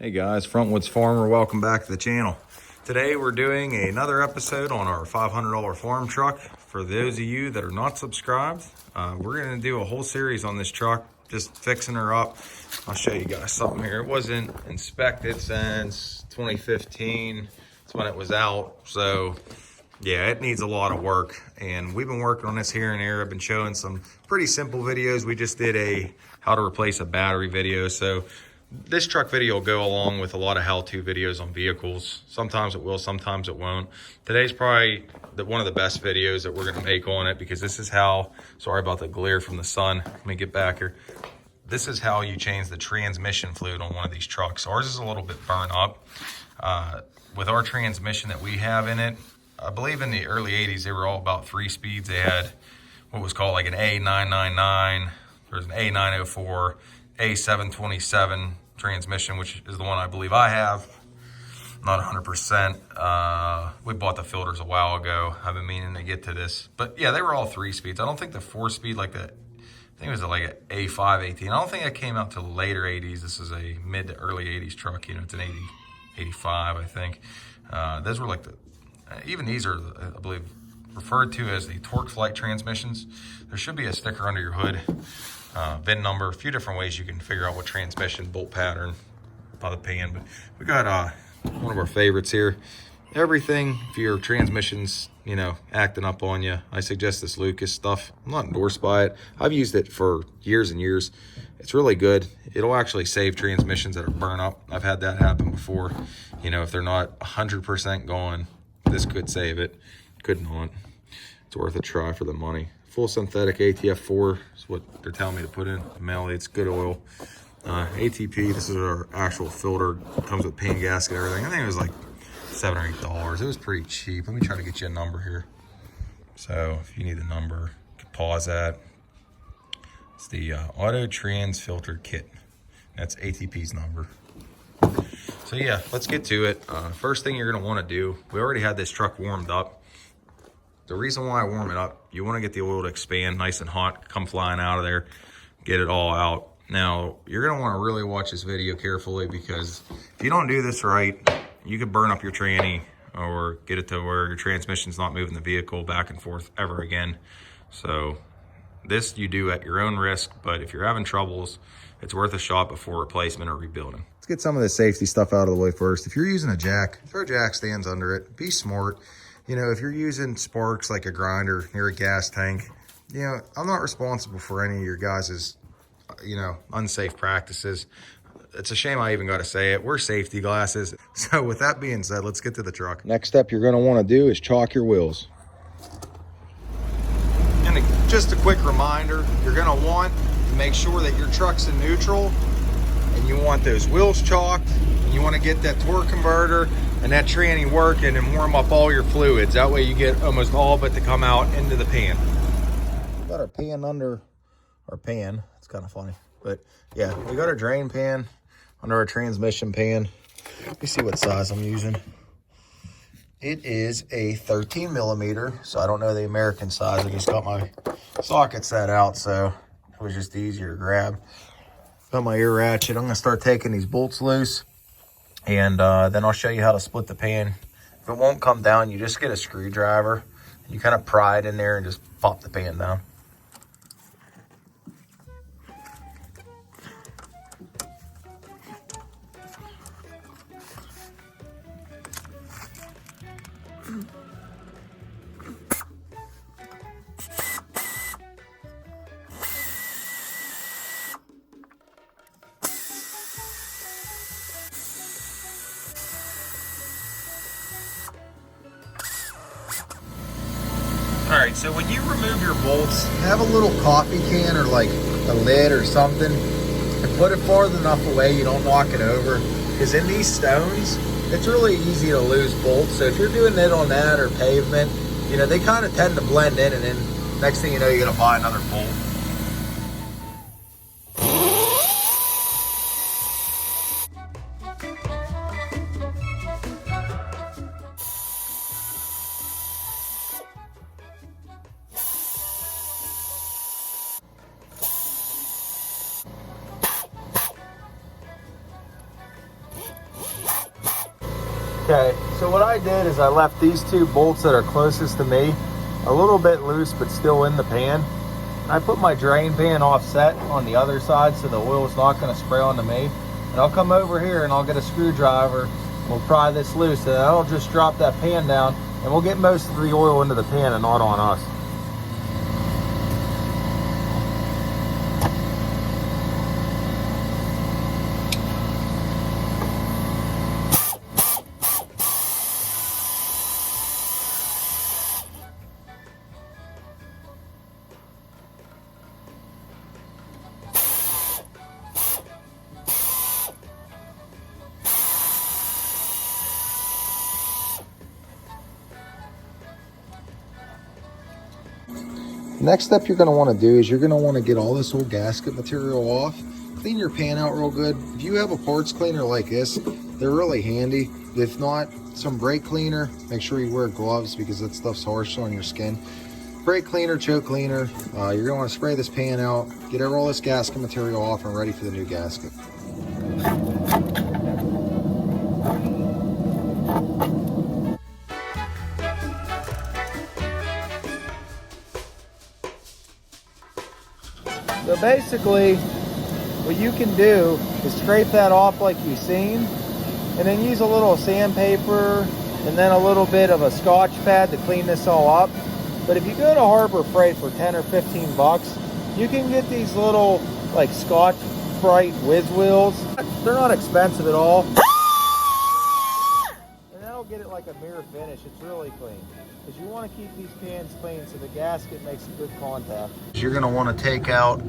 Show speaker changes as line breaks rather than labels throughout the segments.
Hey guys, Frontwoods Farmer, welcome back to the channel. Today we're doing another episode on our $500 farm truck. For those of you that are not subscribed, we're going to do a whole series on this truck, just fixing her up. I'll show you guys something here. It wasn't inspected since 2015. That's when it was out. So yeah, it needs a lot of work, and we've been working on this here and there. I've been showing some pretty simple videos. We just did a how to replace a battery video. So this truck video will go along with a lot of how-to videos on vehicles. Sometimes it will, sometimes it won't. Today's probably one of the best videos that we're gonna make on it, because this is how, sorry about the glare from the sun. Let me get back here. This is how you change the transmission fluid on one of these trucks. Ours is a little bit burnt up. With our transmission that we have in it, I believe in the early 80s, they were all about 3 speeds. They had what was called like an A999, there's an A904, A727 transmission, which is the one I believe I have. Not 100%. We bought the filters a while ago. I've been meaning to get to this. But yeah, they were all 3 speeds. I don't think the 4-speed, like the, I think it was like an A518. I don't think that came out till later 80s. This is a mid to early 80s truck. You know, it's an 85, I think. Those were like the, even these are, I believe, referred to as the torque flight transmissions. There should be a sticker under your hood. VIN number, a few different ways you can figure out what transmission, bolt pattern by the pan. But we got one of our favorites here. Everything, if your transmission's, you know, acting up on you, I suggest this Lucas stuff. I'm not endorsed by it. I've used it for years and years. It's really good. It'll actually save transmissions that are burnt up. I've had that happen before. You know, if they're not 100% going, this could save it. Could not. It's worth a try for the money. Full synthetic ATF4 is what they're telling me to put in. Melly, it's good oil. ATP, this is our actual filter. It comes with pan gasket and everything. I think it was like $7 or $8. It was pretty cheap. Let me try to get you a number here. So if you need the number, you can pause that. It's the Auto Trans Filter Kit. That's ATP's number. So yeah, let's get to it. First thing you're gonna wanna do, we already had this truck warmed up. The reason why I warm it up, you want to get the oil to expand nice and hot, come flying out of there, get it all out. Now, you're going to want to really watch this video carefully, because if you don't do this right, you could burn up your tranny or get it to where your transmission's not moving the vehicle back and forth ever again. So this you do at your own risk, but if you're having troubles, it's worth a shot before replacement or rebuilding. Let's get some of the safety stuff out of the way first. If you're using a jack, throw jack stands under it. Be smart. You know, if you're using sparks like a grinder near a gas tank, you know, I'm not responsible for any of your guys', you know, unsafe practices. It's a shame I even got to say it. We're safety glasses. So with that being said, let's get to the truck. Next step you're going to want to do is chalk your wheels. And just a quick reminder, you're going to want to make sure that your truck's in neutral, and you want those wheels chalked, and you want to get that torque converter and that tranny working and warm up all your fluids. That way you get almost all of it to come out into the pan. We got our pan under our pan. It's kind of funny, but yeah, we got our drain pan under our transmission pan. Let me see what size I'm using. It is a 13 millimeter, so I don't know the American size. I just got my socket set out, so it was just easier to grab. Got my ear ratchet. I'm gonna start taking these bolts loose, and then I'll show you how to split the pan. If it won't come down, you just get a screwdriver. You kind of pry it in there and just pop the pan down. All right, so when you remove your bolts, have a little coffee can or like a lid or something, and put it farther enough away you don't knock it over. Because in these stones, it's really easy to lose bolts. So if you're doing it on that or pavement, you know, they kind of tend to blend in, and then next thing you know, you're gonna buy another bolt. Okay, so what I did is I left these two bolts that are closest to me a little bit loose but still in the pan. I put my drain pan offset on the other side so the oil's not going to spray onto me. And I'll come over here and I'll get a screwdriver and we'll pry this loose, and that'll just drop that pan down and we'll get most of the oil into the pan and not on us. Next step you're going to want to do is you're going to want to get all this old gasket material off. Clean your pan out real good. If you have a parts cleaner like this, they're really handy. If not, some brake cleaner. Make sure you wear gloves because that stuff's harsh on your skin. Brake cleaner, choke cleaner. You're going to want to spray this pan out, get all this gasket material off and ready for the new gasket. So basically, what you can do is scrape that off like you've seen, and then use a little sandpaper and then a little bit of a Scotch pad to clean this all up. But if you go to Harbor Freight for 10 or 15 bucks, you can get these little like Scotch Brite whiz wheels. They're not expensive at all. And that'll get it like a mirror finish. It's really clean. Because you want to keep these pans clean so the gasket makes a good contact. You're going to want to take out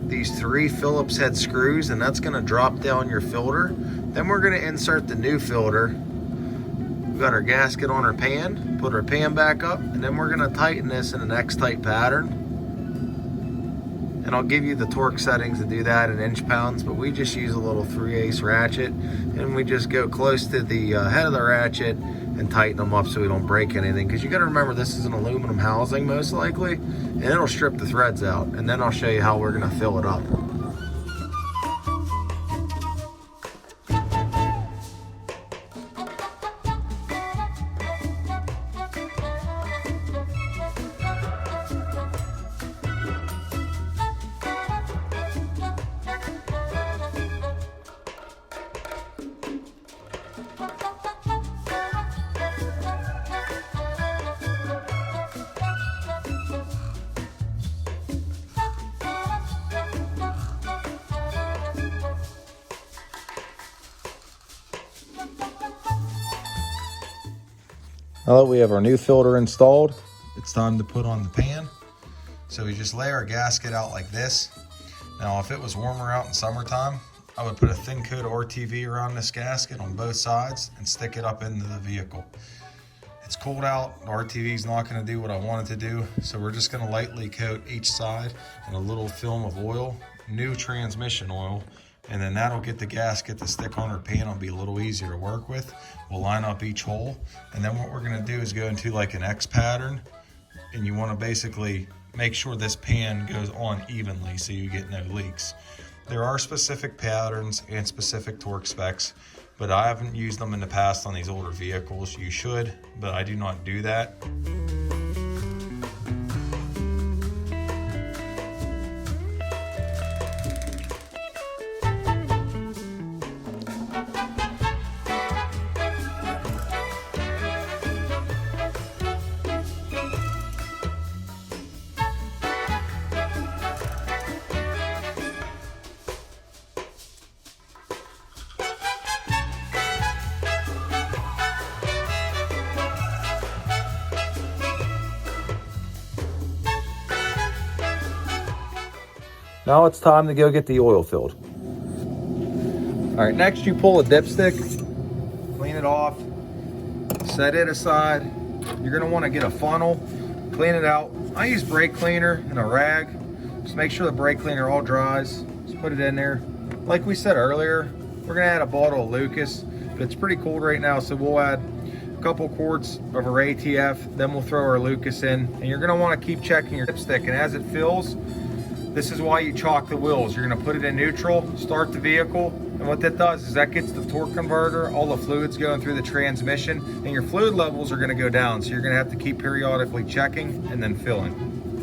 these 3 Phillips head screws, and that's going to drop down your filter. Then we're going to insert the new filter. We've got our gasket on our pan, put our pan back up, and then we're going to tighten this in an X-type pattern. And I'll give you the torque settings to do that in inch-pounds, but we just use a little 3/8 ratchet, and we just go close to the head of the ratchet and tighten them up so we don't break anything. Because you got to remember, this is an aluminum housing most likely, and it'll strip the threads out. And then I'll show you how we're going to fill it up. Now that we have our new filter installed, it's time to put on the pan. So we just lay our gasket out like this. Now, if it was warmer out in summertime, I would put a thin coat of RTV around this gasket on both sides and stick it up into the vehicle. It's cold out, the RTV is not going to do what I want it to do, so we're just going to lightly coat each side in a little film of oil, new transmission oil, and then that'll get the gasket to stick on our pan. It'll be a little easier to work with. We'll line up each hole, and then what we're gonna do is go into like an X pattern, and you wanna basically make sure this pan goes on evenly so you get no leaks. There are specific patterns and specific torque specs, but I haven't used them in the past on these older vehicles. You should, but I do not do that. Now it's time to go get the oil filled. All right, next you pull a dipstick, clean it off, set it aside. You're gonna wanna get a funnel, clean it out. I use brake cleaner and a rag. Just make sure the brake cleaner all dries. Just put it in there. Like we said earlier, we're gonna add a bottle of Lucas, but it's pretty cold right now, so we'll add a couple quarts of our ATF, then we'll throw our Lucas in. And you're gonna wanna keep checking your dipstick, and as it fills, This is why you chalk the wheels. You're gonna put it in neutral, start the vehicle, and what that does is that gets the torque converter, all the fluids going through the transmission, and your fluid levels are gonna go down. So you're gonna have to keep periodically checking and then filling.